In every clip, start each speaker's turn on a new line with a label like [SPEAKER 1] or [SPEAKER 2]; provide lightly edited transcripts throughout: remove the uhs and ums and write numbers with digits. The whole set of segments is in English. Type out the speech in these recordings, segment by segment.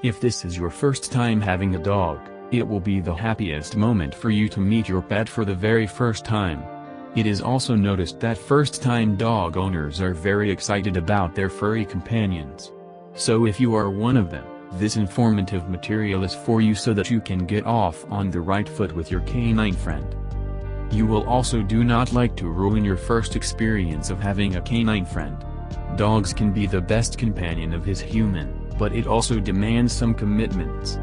[SPEAKER 1] If this is your first time having a dog, it will be the happiest moment for you to meet your pet for the very first time. It is also noticed that first-time dog owners are very excited about their furry companions. So if you are one of them, this informative material is for you so that you can get off on the right foot with your canine friend. You will also do not like to ruin your first experience of having a canine friend. Dogs can be the best companion of his human, but it also demands some commitments.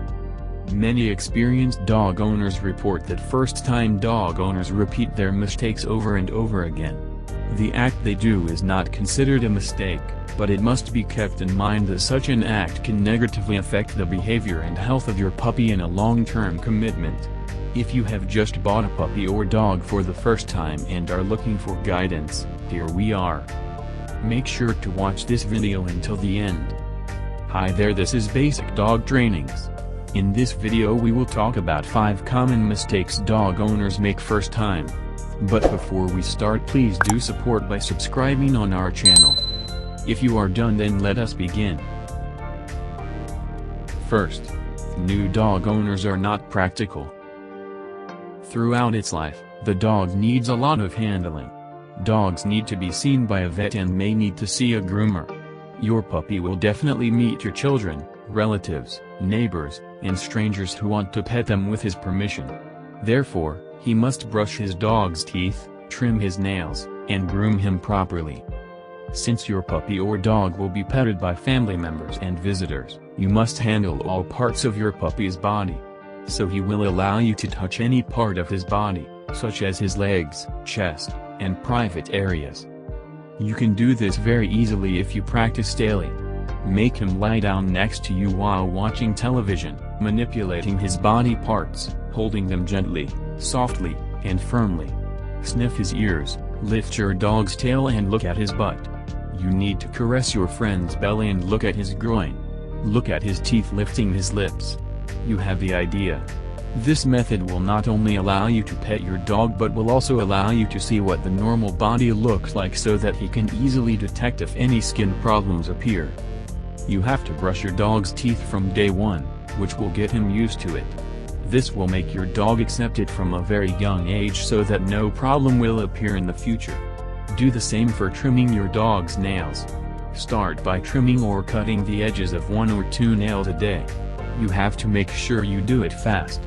[SPEAKER 1] Many experienced dog owners report that first-time dog owners repeat their mistakes over and over again. The act they do is not considered a mistake, but it must be kept in mind that such an act can negatively affect the behavior and health of your puppy in a long-term commitment. If you have just bought a puppy or dog for the first time and are looking for guidance, here we are. Make sure to watch this video until the end. Hi there, this is Basic Dog Trainings. In this video we will talk about 5 common mistakes dog owners make first time. But before we start, please do support by subscribing on our channel. If you are done, then let us begin. First, new dog owners are not practical. Throughout its life, the dog needs a lot of handling. Dogs need to be seen by a vet and may need to see a groomer. Your puppy will definitely meet your children, relatives, neighbors, and strangers who want to pet them with his permission. Therefore, he must brush his dog's teeth, trim his nails, and groom him properly. Since your puppy or dog will be petted by family members and visitors, you must handle all parts of your puppy's body. So he will allow you to touch any part of his body, such as his legs, chest, and private areas. You can do this very easily if you practice daily. Make him lie down next to you while watching television, manipulating his body parts, holding them gently, softly, and firmly. Sniff his ears, lift your dog's tail and look at his butt. You need to caress your friend's belly and look at his groin. Look at his teeth, lifting his lips. You have the idea. This method will not only allow you to pet your dog but will also allow you to see what the normal body looks like so that he can easily detect if any skin problems appear. You have to brush your dog's teeth from day one, which will get him used to it. This will make your dog accept it from a very young age so that no problem will appear in the future. Do the same for trimming your dog's nails. Start by trimming or cutting the edges of 1 or 2 nails a day. You have to make sure you do it fast.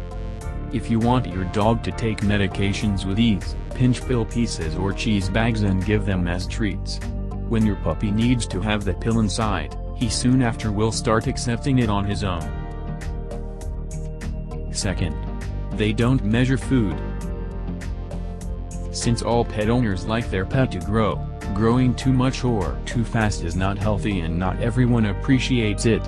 [SPEAKER 1] If you want your dog to take medications with ease, pinch pill pieces or cheese bags and give them as treats. When your puppy needs to have the pill inside, he soon after will start accepting it on his own. Second, they don't measure food. Since all pet owners like their pet to grow, growing too much or too fast is not healthy and not everyone appreciates it.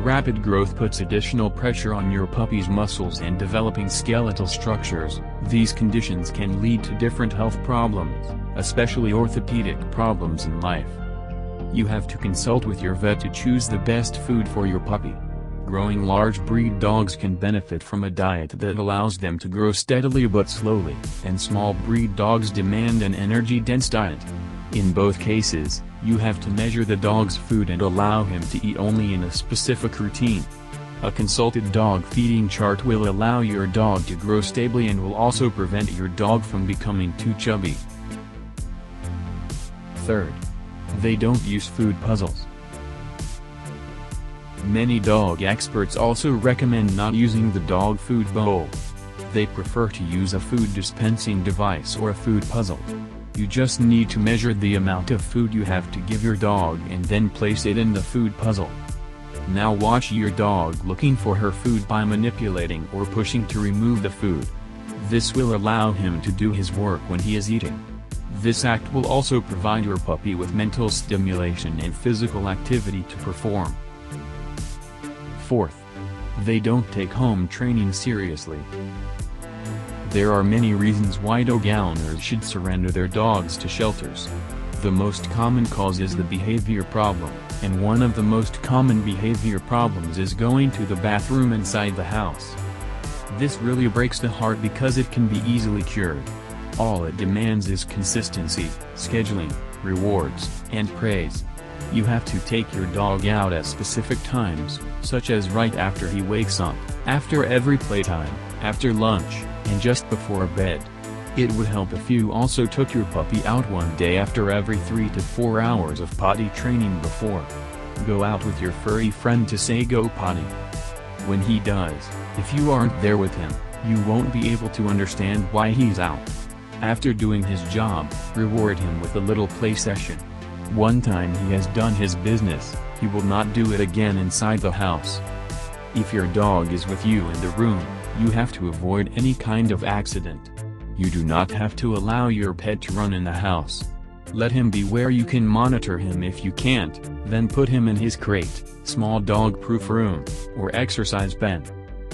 [SPEAKER 1] Rapid growth puts additional pressure on your puppy's muscles and developing skeletal structures. These conditions can lead to different health problems, especially orthopedic problems in life. You have to consult with your vet to choose the best food for your puppy. Growing large breed dogs can benefit from a diet that allows them to grow steadily but slowly, and small breed dogs demand an energy-dense diet. In both cases, you have to measure the dog's food and allow him to eat only in a specific routine. A consulted dog feeding chart will allow your dog to grow stably and will also prevent your dog from becoming too chubby. Third, they don't use food puzzles. Many dog experts also recommend not using the dog food bowl. They prefer to use a food dispensing device or a food puzzle. You just need to measure the amount of food you have to give your dog and then place it in the food puzzle. Now watch your dog looking for her food by manipulating or pushing to remove the food. This will allow him to do his work when he is eating. This act will also provide your puppy with mental stimulation and physical activity to perform. Fourth, they don't take home training seriously. There are many reasons why dog owners should surrender their dogs to shelters. The most common cause is the behavior problem, and one of the most common behavior problems is going to the bathroom inside the house. This really breaks the heart because it can be easily cured. All it demands is consistency, scheduling, rewards, and praise. You have to take your dog out at specific times, such as right after he wakes up, after every playtime, after lunch, and just before bed. It would help if you also took your puppy out one day after every 3 to 4 hours of potty training before. Go out with your furry friend to say go potty. When he does, if you aren't there with him, you won't be able to understand why he's out. After doing his job, reward him with a little play session. One time he has done his business, he will not do it again inside the house. If your dog is with you in the room, you have to avoid any kind of accident. You do not have to allow your pet to run in the house. Let him be where you can monitor him. If you can't, then put him in his crate, small dog-proof room, or exercise pen.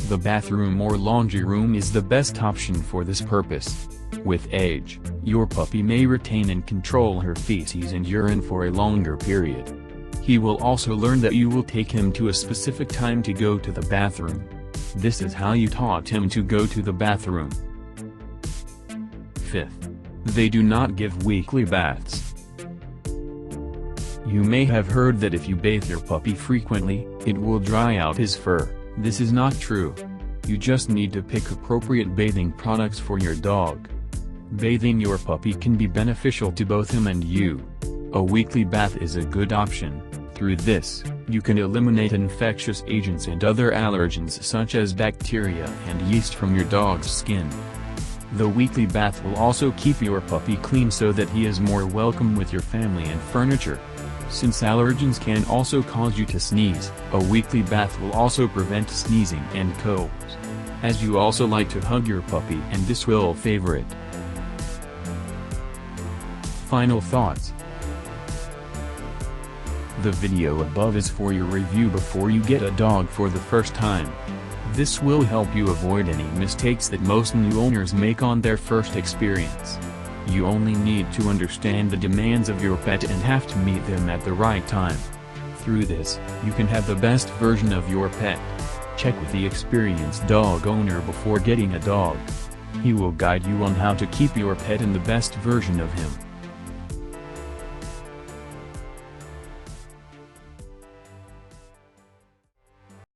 [SPEAKER 1] The bathroom or laundry room is the best option for this purpose. With age, your puppy may retain and control her feces and urine for a longer period. He will also learn that you will take him to a specific time to go to the bathroom. This is how you taught him to go to the bathroom. 5th. They do not give weekly baths. You may have heard that if you bathe your puppy frequently, it will dry out his fur. This is not true. You just need to pick appropriate bathing products for your dog. Bathing your puppy can be beneficial to both him and you. A weekly bath is a good option. Through this, you can eliminate infectious agents and other allergens such as bacteria and yeast from your dog's skin. The weekly bath will also keep your puppy clean so that he is more welcome with your family and furniture. Since allergens can also cause you to sneeze, a weekly bath will also prevent sneezing and colds. As you also like to hug your puppy, and this will favor it. Final thoughts. The video above is for your review before you get a dog for the first time. This will help you avoid any mistakes that most new owners make on their first experience. You only need to understand the demands of your pet and have to meet them at the right time. Through this, you can have the best version of your pet. Check with the experienced dog owner before getting a dog. He will guide you on how to keep your pet in the best version of him.